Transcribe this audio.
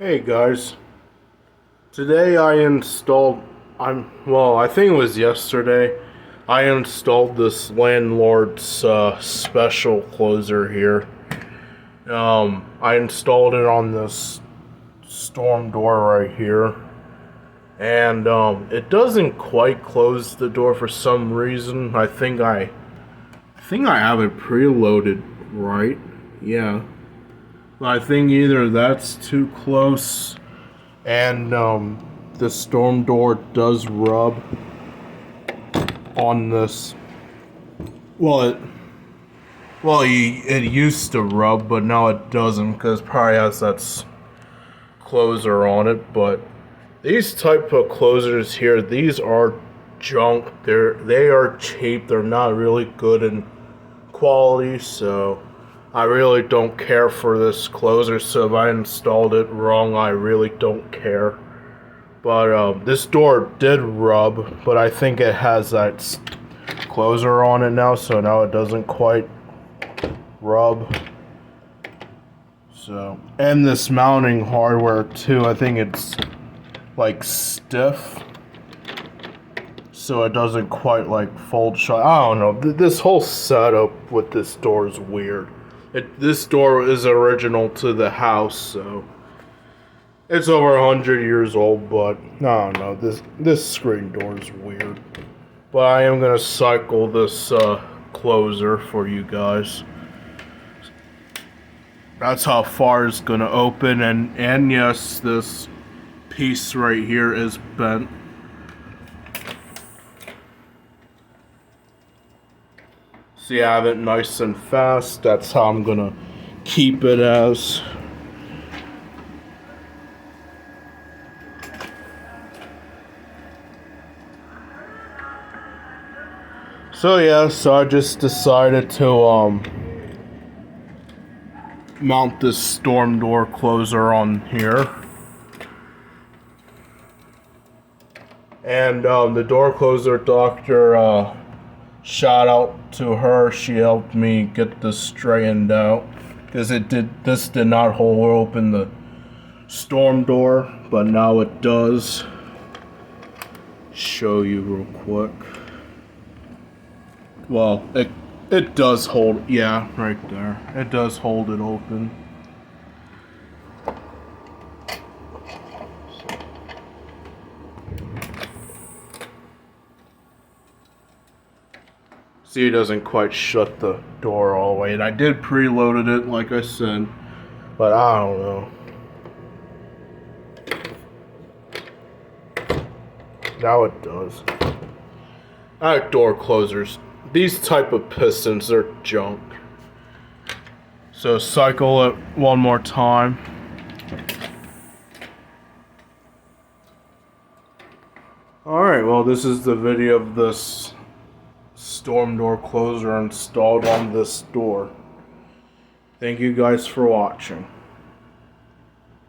Hey guys, today I installed, I think it was yesterday, I installed this landlord's special closer here. I installed it on this storm door right here, and it doesn't quite close the door for some reason. I think I have it preloaded right, yeah. I think either that's too close and the storm door does rub on this. It used to rub, but now it doesn't because it probably has that closer on it. But these type of closers here, these are junk. They are cheap. They're not really good in quality, so I really don't care for this closer. So if I installed it wrong, I really don't care. But this door did rub, but I think it has that closer on it now, so now it doesn't quite rub. So, and this mounting hardware too, I think it's like stiff, so it doesn't quite like fold shut. I don't know. This whole setup with this door is weird. This door is original to the house, so it's over 100 years old, but I don't know, this screen door is weird. But I am going to cycle this closer for you guys. That's how far it's going to open, and yes, this piece right here is bent. See, I have it nice and fast. That's how I'm going to keep it as. So yeah, so I just decided to mount this storm door closer on here. And the door closer doctor, shout out to her. She helped me get this straightened out because this did not hold open the storm door, but now it does. Show you real quick. Well, it does hold, yeah, right there. It does hold it open. See, it doesn't quite shut the door all the way. And I did preloaded it, like I said, but I don't know. Now it does. Alright, door closers. These type of pistons are junk. So cycle it one more time. Alright, well, this is the video of this storm door closer installed on this door. Thank you guys for watching.